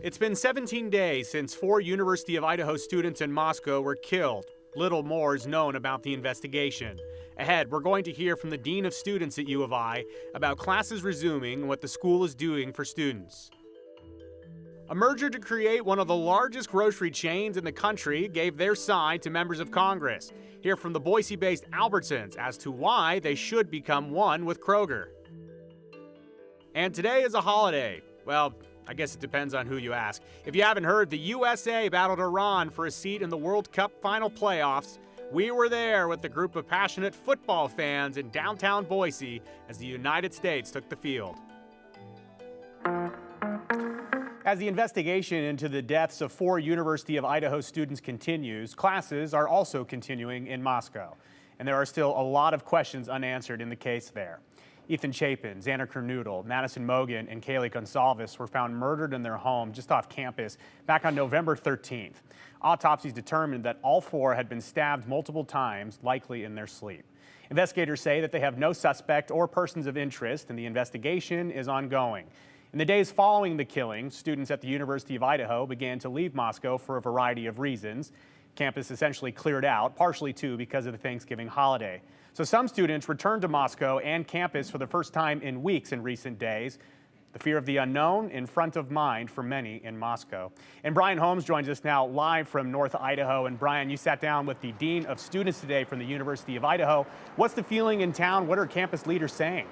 It's been 17 days since 4 University of Idaho students in Moscow were killed. Little more is known about the investigation. Ahead, we're going to hear from the Dean of Students at U of I about classes resuming and what the school is doing for students. A merger to create one of the largest grocery chains in the country gave their side to members of Congress. Hear from the Boise-based Albertsons as to why they should become one with Kroger. And today is a holiday. Well, I guess it depends on who you ask. If you haven't heard, the USA battled Iran for a seat in the World Cup final playoffs. We were there with a group of passionate football fans in downtown Boise as the United States took the field. As the investigation into the deaths of 4 University of Idaho students continues, classes are also continuing in Moscow. And there are still a lot of questions unanswered in the case there. Ethan Chapin, Xander Kernoodle, Madison Mogan, and Kaylee Gonsalves were found murdered in their home just off campus back on November 13th. Autopsies determined that all 4 had been stabbed multiple times, likely in their sleep. Investigators say that they have no suspect or persons of interest, and the investigation is ongoing. In the days following the killing, students at the University of Idaho began to leave Moscow for a variety of reasons. Campus essentially cleared out, partially too because of the Thanksgiving holiday. So some students returned to Moscow and campus for the first time in weeks in recent days. The fear of the unknown in front of mind for many in Moscow. And Brian Holmes joins us now live from North Idaho. And Brian, you sat down with the Dean of Students today from the University of Idaho. What's the feeling in town? What are campus leaders saying?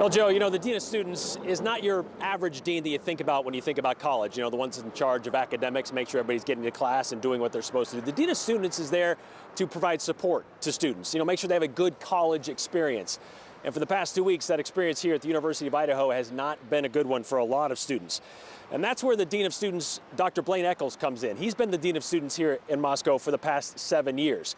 Well, Joe, you know, the Dean of Students is not your average dean that you think about when you think about college. You know, the ones in charge of academics, make sure everybody's getting to class and doing what they're supposed to do. The Dean of Students is there to provide support to students, you know, make sure they have a good college experience. And for the past 2 weeks, that experience here at the University of Idaho has not been a good one for a lot of students. And that's where the Dean of Students, Dr. Blaine Eccles, comes in. He's been the Dean of Students here in Moscow for the past 7 years.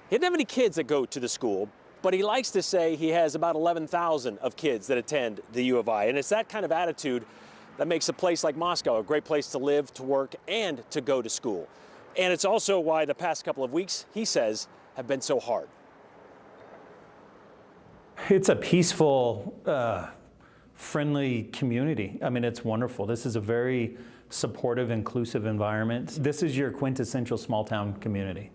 He didn't have any kids that go to the school, but he likes to say he has about 11,000 of kids that attend the U of I. And it's that kind of attitude that makes a place like Moscow a great place to live, to work, and to go to school. And it's also why the past couple of weeks, he says, have been so hard. It's a peaceful, friendly community. I mean, it's wonderful. This is a very supportive, inclusive environment. This is your quintessential small-town community.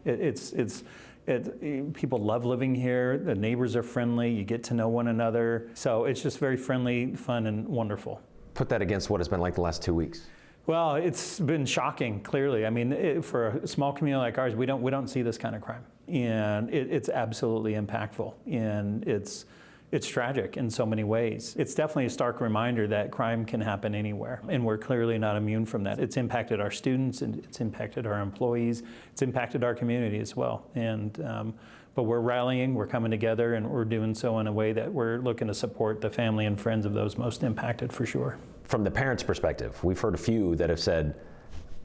People love living here. The neighbors are friendly. You get to know one another. So it's just very friendly, fun, and wonderful. Put that against what it's been like the last 2 weeks. Well, it's been shocking, clearly. I mean, for a small community like ours, we don't see this kind of crime. And it's absolutely impactful. And it's tragic in so many ways. It's definitely a stark reminder that crime can happen anywhere, and we're clearly not immune from that. It's impacted our students, and it's impacted our employees, it's impacted our community as well. But we're rallying, we're coming together, and we're doing so in a way that we're looking to support the family and friends of those most impacted, for sure. From the parents' perspective, we've heard a few that have said,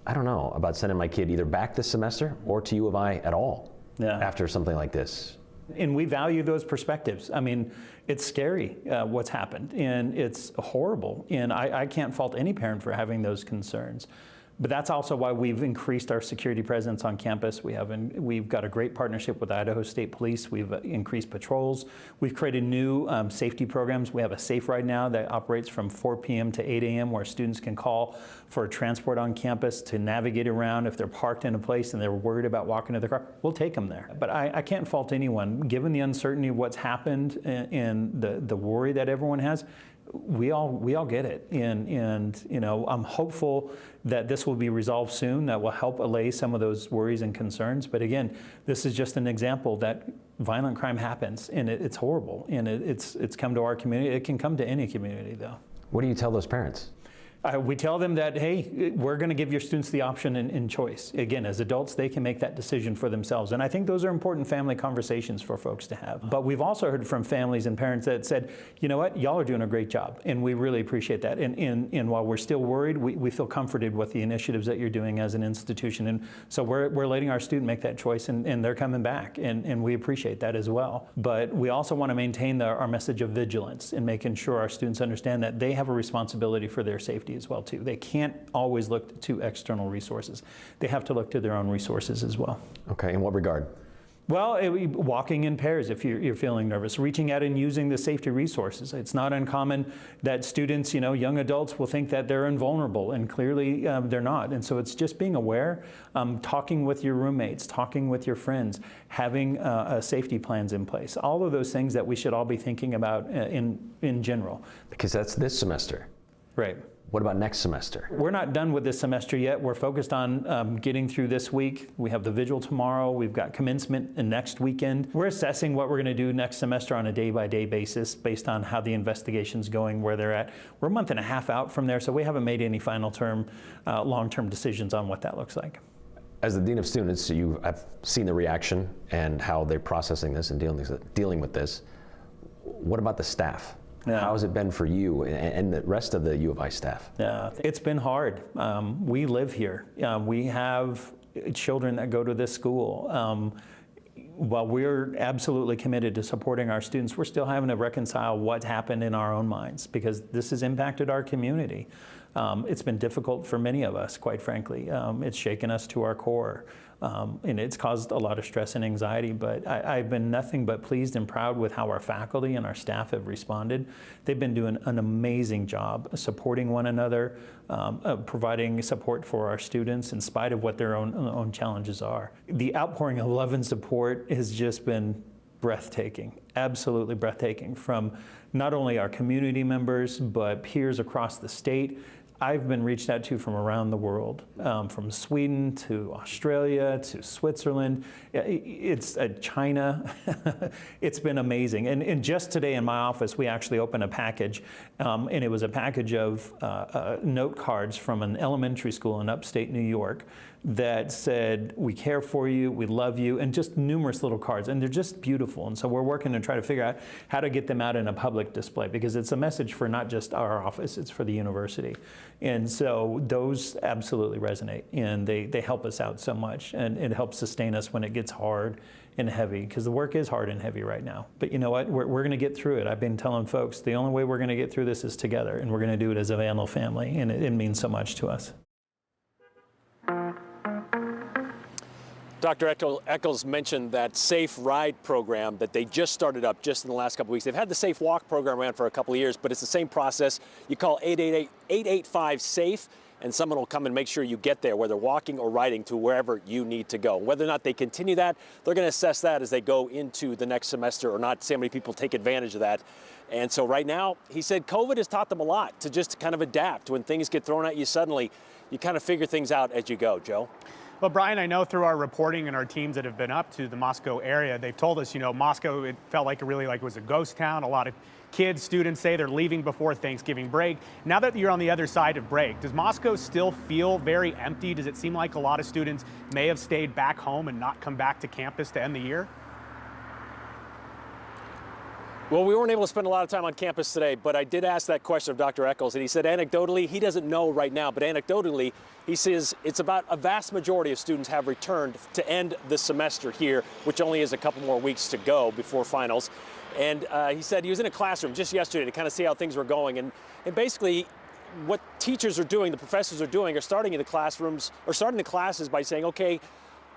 I don't know about sending my kid either back this semester or to U of I at all after something like this. And we value those perspectives. I mean, it's scary what's happened, and it's horrible. And I can't fault any parent for having those concerns. But that's also why we've increased our security presence on campus. We've got a great partnership with Idaho State Police. We've increased patrols. We've created new safety programs. We have a Safe Ride now that operates from 4 p.m. to 8 a.m. where students can call for transport on campus to navigate around. If they're parked in a place and they're worried about walking to their car, we'll take them there. But I can't fault anyone. Given the uncertainty of what's happened and the worry that everyone has, we all get it, and you know, I'm hopeful that this will be resolved soon. That will help allay some of those worries and concerns. But again, this is just an example that violent crime happens, and it's horrible, and it's come to our community. It can come to any community, though. What do you tell those parents? We tell them that, hey, we're going to give your students the option and choice. Again, as adults, they can make that decision for themselves. And I think those are important family conversations for folks to have. But we've also heard from families and parents that said, you know what, y'all are doing a great job. And we really appreciate that. And while we're still worried, we feel comforted with the initiatives that you're doing as an institution. And so we're letting our student make that choice, and they're coming back. And we appreciate that as well. But we also want to maintain our message of vigilance and making sure our students understand that they have a responsibility for their safety as well, too. They can't always look to external resources. They have to look to their own resources as well. Okay, in what regard? Well, walking in pairs if you're feeling nervous, reaching out and using the safety resources. It's not uncommon that students, young adults will think that they're invulnerable, and clearly they're not. And so it's just being aware, talking with your roommates, talking with your friends, having safety plans in place. All of those things that we should all be thinking about in general. Because that's this semester. Right. What about next semester? We're not done with this semester yet. We're focused on getting through this week. We have the vigil tomorrow. We've got commencement next weekend. We're assessing what we're going to do next semester on a day-by-day basis based on how the investigation's going, where they're at. We're a month and a half out from there, so we haven't made any final term, long-term decisions on what that looks like. As the Dean of Students, you have seen the reaction and how they're processing this and dealing with this. What about the staff? Yeah. How has it been for you and the rest of the U of I staff? Yeah, it's been hard. We live here. We have children that go to this school. While we're absolutely committed to supporting our students, we're still having to reconcile what's happened in our own minds because this has impacted our community. It's been difficult for many of us, quite frankly. It's shaken us to our core. And it's caused a lot of stress and anxiety, but I've been nothing but pleased and proud with how our faculty and our staff have responded. They've been doing an amazing job supporting one another, providing support for our students in spite of what their own challenges are. The outpouring of love and support has just been breathtaking, absolutely breathtaking, from not only our community members, but peers across the state. I've been reached out to from around the world, from Sweden to Australia to Switzerland. It's China. It's been amazing. And just today in my office, we actually opened a package, and it was a package of note cards from an elementary school in upstate New York that said, "We care for you, we love you," and just numerous little cards. And they're just beautiful. And so we're working to try to figure out how to get them out in a public display because it's a message for not just our office, it's for the university. And so those absolutely resonate, and they help us out so much, and it helps sustain us when it gets hard and heavy, because the work is hard and heavy right now. But you know what? We're going to get through it. I've been telling folks the only way we're going to get through this is together, and we're going to do it as a Vandal family, and it means so much to us. Dr. Eccles mentioned that Safe Ride program that they just started up just in the last couple of weeks. They've had the Safe Walk program around for a couple of years, but it's the same process. You call 888-885-SAFE, and someone will come and make sure you get there, whether walking or riding, to wherever you need to go. Whether or not they continue that, they're going to assess that as they go into the next semester, or not. See how many people take advantage of that. And so right now, he said COVID has taught them a lot to just kind of adapt. When things get thrown at you suddenly, you kind of figure things out as you go. Joe? Well, Brian, I know through our reporting and our teams that have been up to the Moscow area, they've told us, Moscow, it felt like it was a ghost town. A lot of kids, students say they're leaving before Thanksgiving break. Now that you're on the other side of break, does Moscow still feel very empty? Does it seem like a lot of students may have stayed back home and not come back to campus to end the year? Well, we weren't able to spend a lot of time on campus today, but I did ask that question of Dr. Eccles, and he said anecdotally, he doesn't know right now, but anecdotally, he says it's about a vast majority of students have returned to end the semester here, which only is a couple more weeks to go before finals. And he said he was in a classroom just yesterday to kind of see how things were going. And basically, what teachers are doing, the professors are doing, are starting in the classrooms, or starting the classes by saying, okay,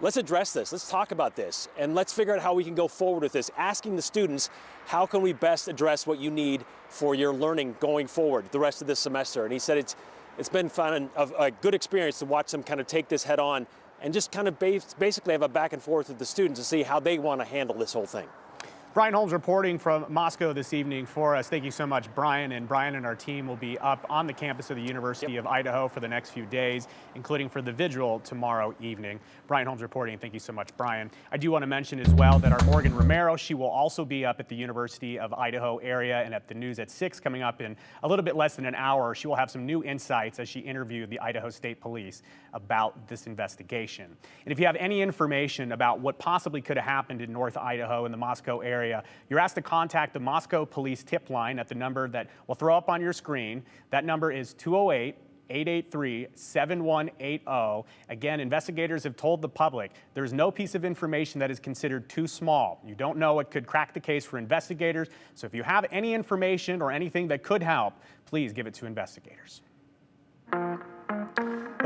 let's address this, let's talk about this, and let's figure out how we can go forward with this, asking the students, how can we best address what you need for your learning going forward the rest of this semester? And he said it's been fun and a good experience to watch them kind of take this head on and just kind of basically have a back and forth with the students to see how they want to handle this whole thing. Brian Holmes reporting from Moscow this evening for us. Thank you so much, Brian. And Brian and our team will be up on the campus of the University of Idaho for the next few days, including for the vigil tomorrow evening. Brian Holmes reporting. Thank you so much, Brian. I do want to mention as well that our Morgan Romero, she will also be up at the University of Idaho area and at the news at 6 coming up in a little bit less than an hour. She will have some new insights as she interviewed the Idaho State Police about this investigation. And if you have any information about what possibly could have happened in North Idaho in the Moscow area, you're asked to contact the Moscow Police tip line at the number that we'll throw up on your screen. That number is 208-883-7180. Again, investigators have told the public there's no piece of information that is considered too small. You don't know what could crack the case for investigators. So if you have any information or anything that could help, please give it to investigators.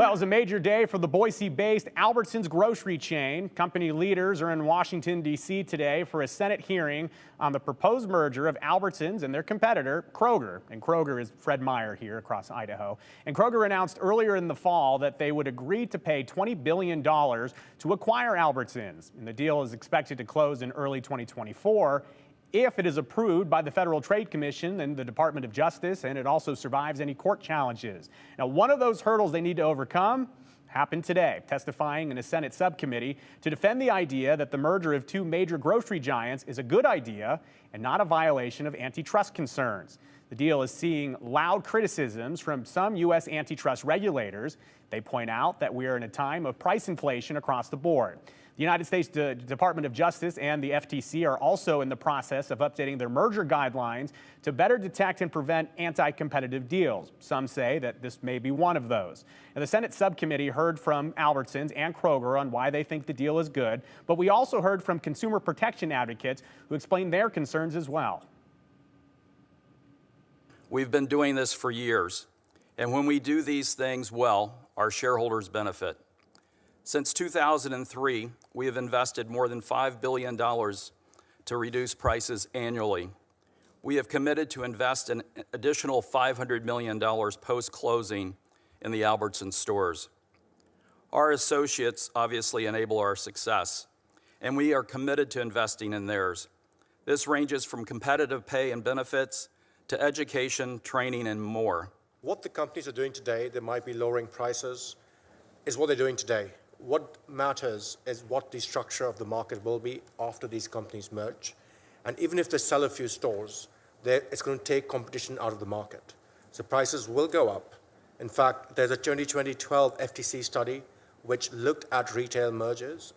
Well, it was a major day for the Boise-based Albertsons grocery chain. Company leaders are in Washington, D.C. today for a Senate hearing on the proposed merger of Albertsons and their competitor, Kroger. And Kroger is Fred Meyer here across Idaho. And Kroger announced earlier in the fall that they would agree to pay $20 billion to acquire Albertsons. And the deal is expected to close in early 2024. If it is approved by the Federal Trade Commission and the Department of Justice, and it also survives any court challenges. Now, one of those hurdles they need to overcome happened today, testifying in a Senate subcommittee to defend the idea that the merger of two major grocery giants is a good idea and not a violation of antitrust concerns. The deal is seeing loud criticisms from some U.S. antitrust regulators. They point out that we are in a time of price inflation across the board. The United States Department of Justice and the FTC are also in the process of updating their merger guidelines to better detect and prevent anti-competitive deals. Some say that this may be one of those. And the Senate subcommittee heard from Albertsons and Kroger on why they think the deal is good, but we also heard from consumer protection advocates who explained their concerns as well. We've been doing this for years, and when we do these things well, our shareholders benefit. Since 2003, we have invested more than $5 billion to reduce prices annually. We have committed to invest an additional $500 million post-closing in the Albertsons stores. Our associates obviously enable our success, and we are committed to investing in theirs. This ranges from competitive pay and benefits to education, training, and more. What the companies are doing today, they might be lowering prices, is what they're doing today. What matters is what the structure of the market will be after these companies merge. And even if they sell a few stores, it's going to take competition out of the market. So prices will go up. In fact, there's a 2012 FTC study which looked at retail mergers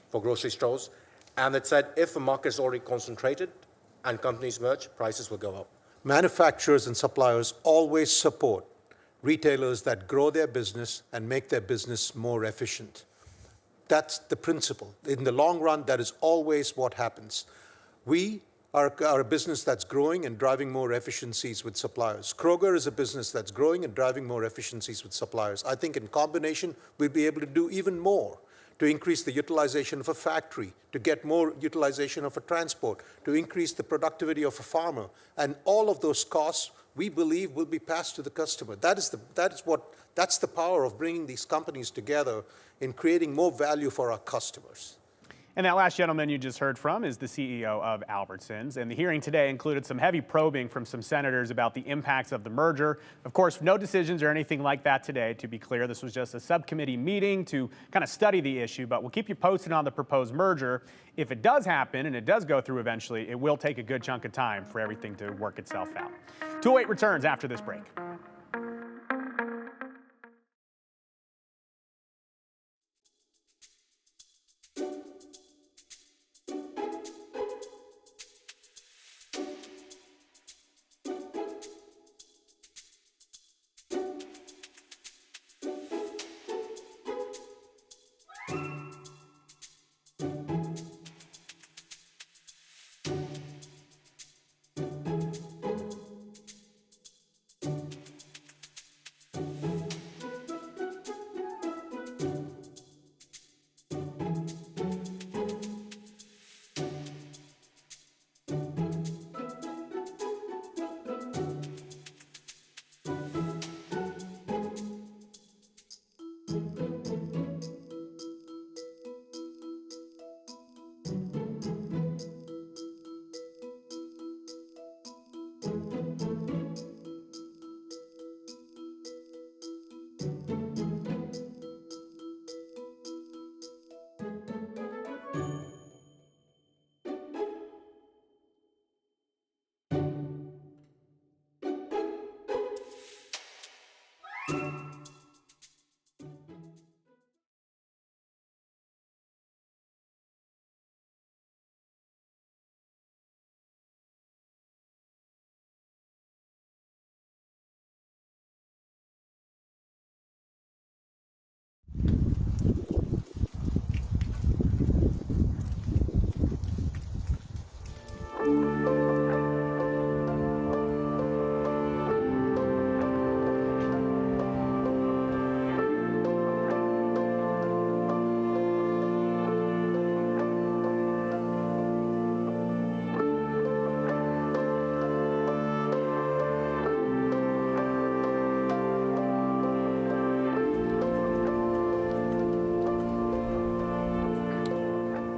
for grocery stores, and it said if a market is already concentrated and companies merge, prices will go up. Manufacturers and suppliers always support retailers that grow their business and make their business more efficient. That's the principle. In the long run, that is always what happens. We are a business that's growing and driving more efficiencies with suppliers. Kroger is a business that's growing and driving more efficiencies with suppliers. I think in combination, we'll be able to do even more to increase the utilization of a factory, to get more utilization of a transport, to increase the productivity of a farmer. And all of those costs, we believe, will be passed to the customer. That's the power of bringing these companies together in creating more value for our customers. And that last gentleman you just heard from is the CEO of Albertsons. And the hearing today included some heavy probing from some senators about the impacts of the merger. Of course, no decisions or anything like that today, to be clear. This was just a subcommittee meeting to kind of study the issue, but we'll keep you posted on the proposed merger. If it does happen and it does go through eventually, it will take a good chunk of time for everything to work itself out. 208 returns after this break.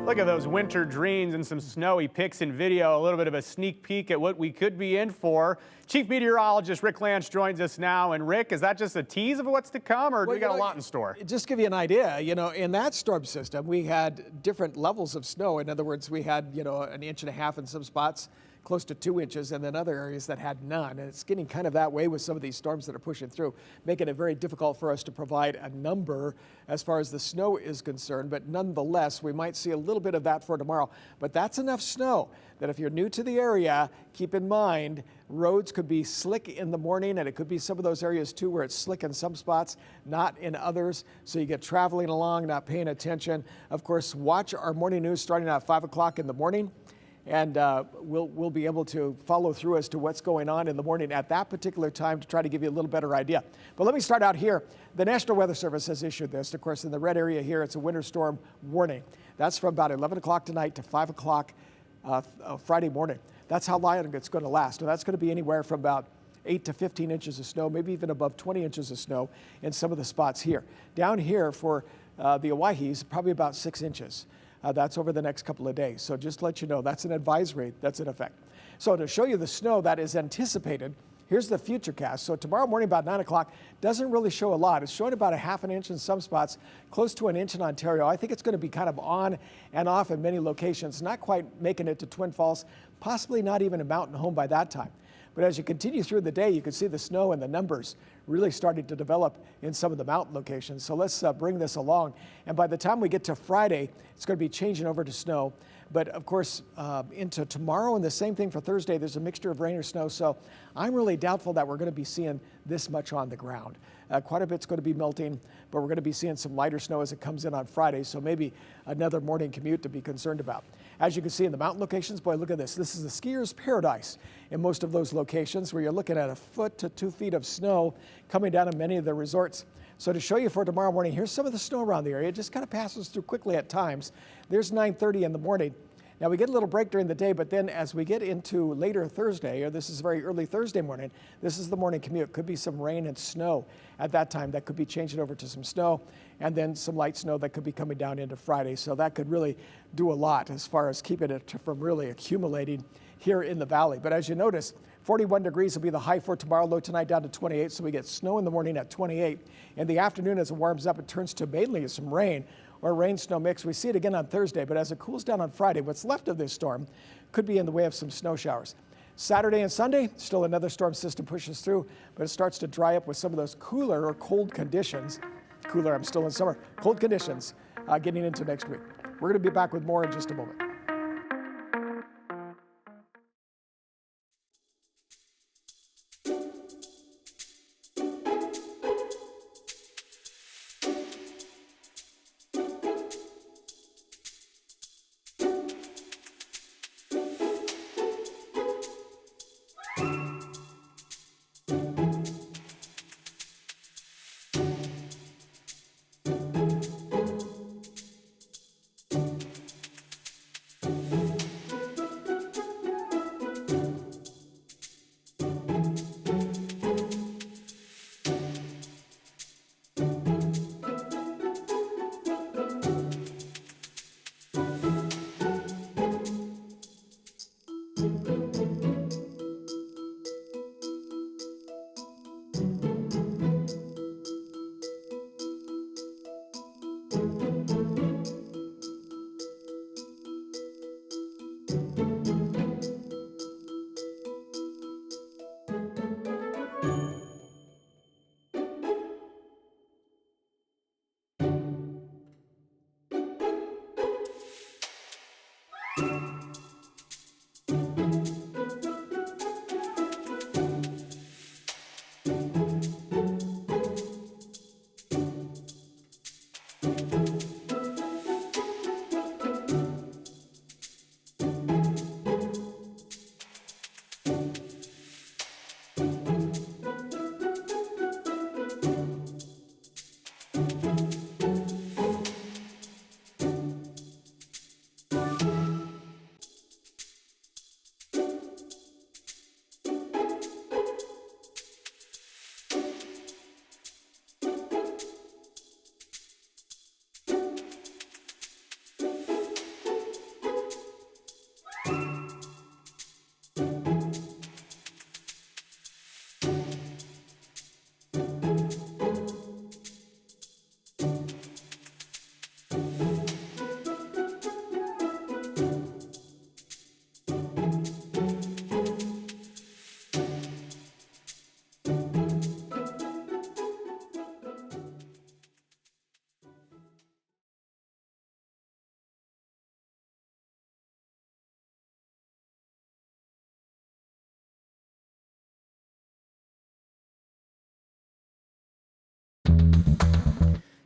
Look at those winter dreams and some snowy pics and video, a little bit of a sneak peek at what we could be in for. Chief Meteorologist Rick Lance joins us now. And Rick, is that just a tease of what's to come, or do we got a lot in store? Just to give you an idea, in that storm system, we had different levels of snow. In other words, we had, 1.5 inches in some spots, close to 2 inches, and then other areas that had none. And it's getting kind of that way with some of these storms that are pushing through, making it very difficult for us to provide a number as far as the snow is concerned. But nonetheless, we might see a little bit of that for tomorrow. But that's enough snow that if you're new to the area, keep in mind, roads could be slick in the morning, and it could be some of those areas too where it's slick in some spots, not in others. So you get traveling along, not paying attention. Of course, watch our morning news starting at 5 o'clock in the morning. And we'll be able to follow through as to what's going on in the morning at that particular time to try to give you a little better idea. But let me start out here. The National Weather Service has issued this. Of course, in the red area here, it's a winter storm warning. That's from about 11 o'clock tonight to 5 o'clock Friday morning. That's how long it's going to last. And that's going to be anywhere from about 8 to 15 inches of snow, maybe even above 20 inches of snow in some of the spots here. Down here for the Owyhees, probably about 6 inches. That's over the next couple of days. So just to let you know, that's an advisory that's in effect. So to show you the snow that is anticipated, here's the future cast. So tomorrow morning about 9 o'clock doesn't really show a lot. It's showing about 1/2 inch in some spots, close to 1 inch in Ontario. I think it's going to be kind of on and off in many locations, not quite making it to Twin Falls, possibly not even a Mountain Home by that time. But as you continue through the day, you can see the snow and the numbers really starting to develop in some of the mountain locations. So let's bring this along. And by the time we get to Friday, it's going to be changing over to snow. But of course, into tomorrow and the same thing for Thursday, there's a mixture of rain or snow. So I'm really doubtful that we're going to be seeing this much on the ground. Quite a bit's going to be melting, but we're going to be seeing some lighter snow as it comes in on Friday. So maybe another morning commute to be concerned about. As you can see in the mountain locations, boy, look at this. This is the skier's paradise in most of those locations where you're looking at 1 foot to 2 feet of snow coming down in many of the resorts. So to show you for tomorrow morning, here's some of the snow around the area. It just kind of passes through quickly at times. There's 9:30 in the morning. Now we get a little break during the day, but then as we get into later Thursday, or this is very early Thursday morning, this is the morning commute. Could be some rain and snow at that time. That could be changing over to some snow, and then some light snow that could be coming down into Friday. So that could really do a lot as far as keeping it from really accumulating here in the valley. But as you notice, 41 degrees will be the high for tomorrow, low tonight down to 28. So we get snow in the morning at 28. In the afternoon, as it warms up, it turns to mainly some rain or rain-snow mix. We see it again on Thursday, but as it cools down on Friday, what's left of this storm could be in the way of some snow showers. Saturday and Sunday, still another storm system pushes through, but it starts to dry up with some of those cooler or cold conditions. Cooler, I'm still in summer. Cold conditions getting into next week. We're going to be back with more in just a moment.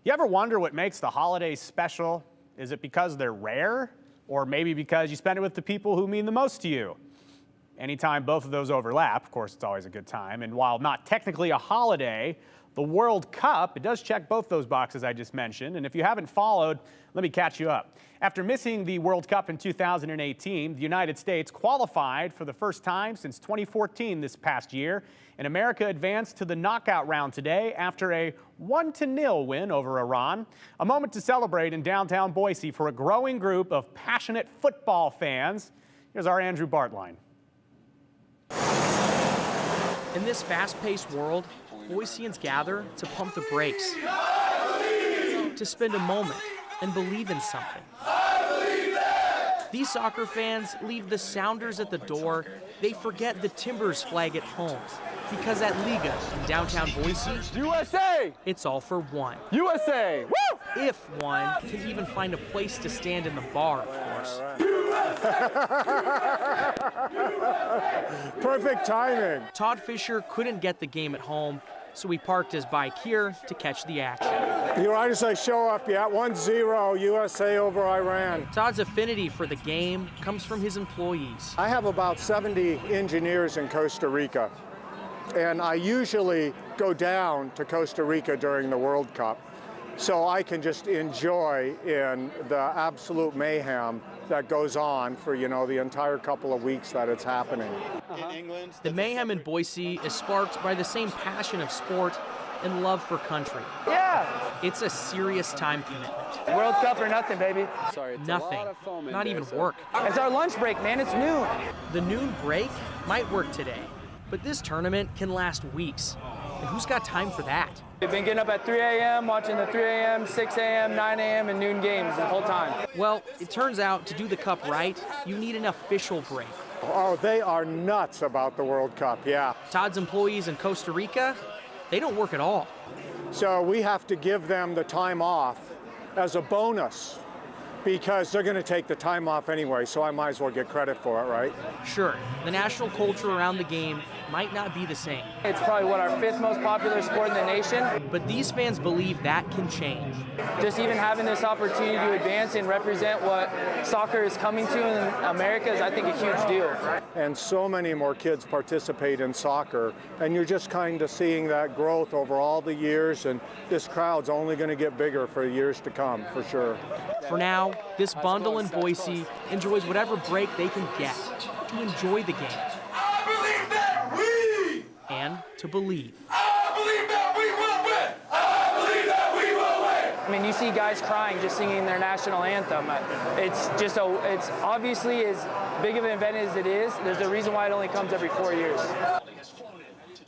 You ever wonder what makes the holidays special? Is it because they're rare? Or maybe because you spend it with the people who mean the most to you? Anytime both of those overlap, of course, it's always a good time. And while not technically a holiday, the World Cup, it does check both those boxes I just mentioned. And if you haven't followed, let me catch you up. After missing the World Cup in 2018, the United States qualified for the first time since 2014 this past year. And America advanced to the knockout round today after a 1-0 win over Iran. A moment to celebrate in downtown Boise for a growing group of passionate football fans. Here's our Andrew Bartline. In this fast-paced world, Boiseans gather to pump the brakes, to spend a moment and believe in something. These soccer fans leave the Sounders at the door. They forget the Timbers flag at home. Because at Liga in downtown Boise, USA! It's all for one. USA! Woo! If one can even find a place to stand in the bar, of course. Perfect timing. Todd Fisher couldn't get the game at home, so he parked his bike here to catch the action. You're right as I show up, yeah, 1-0 USA over Iran. Todd's affinity for the game comes from his employees. I have about 70 engineers in Costa Rica, and I usually go down to Costa Rica during the World Cup, so I can just enjoy in the absolute mayhem that goes on for, the entire couple of weeks that it's happening. The mayhem in Boise is sparked by the same passion of sport and love for country. Yeah! It's a serious time commitment. World Cup or nothing, baby. Sorry, it's Nothing, a lot of foam in not there, even so. work. It's our lunch break, man. It's noon. The noon break might work today, but this tournament can last weeks. And who's got time for that? We've been getting up at 3 a.m., watching the 3 a.m., 6 a.m., 9 a.m., and noon games the whole time. Well, it turns out to do the cup right, you need an official break. Oh, they are nuts about the World Cup, yeah. Todd's employees in Costa Rica, they don't work at all. So we have to give them the time off as a bonus because they're going to take the time off anyway, so I might as well get credit for it, right? Sure, the national culture around the game might not be the same. It's probably our 5th most popular sport in the nation. But these fans believe that can change. Just even having this opportunity to advance and represent what soccer is coming to in America is, I think, a huge deal. And so many more kids participate in soccer, and you're just kind of seeing that growth over all the years, and this crowd's only going to get bigger for years to come, for sure. For now, this bundle in Boise enjoys whatever break they can get to enjoy the game. I believe that we! And to believe. I believe that we will win! I believe that we will win! I mean, you see guys crying just singing their national anthem. It's obviously as big of an event as it is. There's a reason why it only comes every 4 years.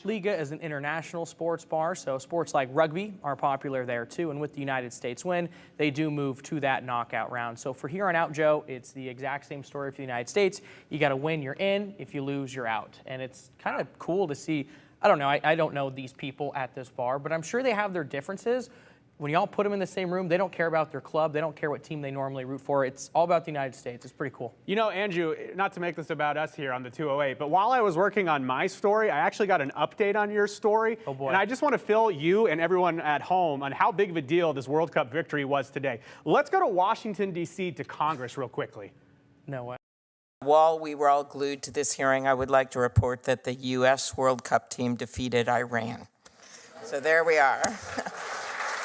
Liga is an international sports bar, so sports like rugby are popular there too. And with the United States win, they do move to that knockout round. So for here on out, Joe, it's the exact same story for the United States. You got to win, you're in. If you lose, you're out. And it's kind of cool to see. I don't know. I don't know these people at this bar, but I'm sure they have their differences. When y'all put them in the same room, they don't care about their club. They don't care what team they normally root for. It's all about the United States. It's pretty cool. You know, Andrew, not to make this about us here on the 208, but while I was working on my story, I actually got an update on your story. Oh, boy. And I just want to fill you and everyone at home on how big of a deal this World Cup victory was today. Let's go to Washington, D.C. to Congress real quickly. No way. While we were all glued to this hearing, I would like to report that the U.S. World Cup team defeated Iran. So there we are.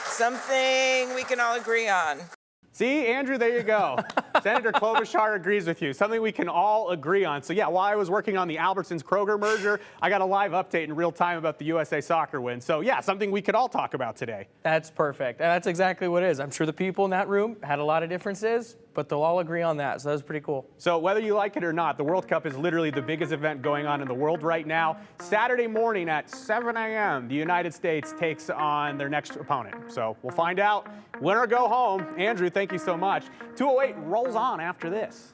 Something we can all agree on. See, Andrew, there you go. Senator Klobuchar agrees with you. Something we can all agree on. So, yeah, while I was working on the Albertsons-Kroger merger, I got a live update in real time about the USA soccer win. So, yeah, something we could all talk about today. That's perfect. And that's exactly what it is. I'm sure the people in that room had a lot of differences, but they'll all agree on that. So that was pretty cool. So whether you like it or not, the World Cup is literally the biggest event going on in the world right now. Saturday morning at 7 a.m., the United States takes on their next opponent. So we'll find out. Win or go home. Andrew, thank you so much. 208 rolls on after this.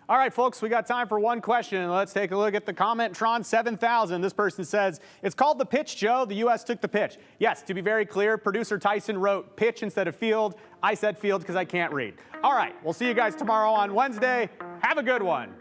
All right, folks, we got time for one question. Let's take a look at the comment. Tron 7000. This person says, it's called the pitch, Joe. The U.S. took the pitch. Yes, to be very clear, producer Tyson wrote pitch instead of field. I said field because I can't read. All right, we'll see you guys tomorrow on Wednesday. Have a good one.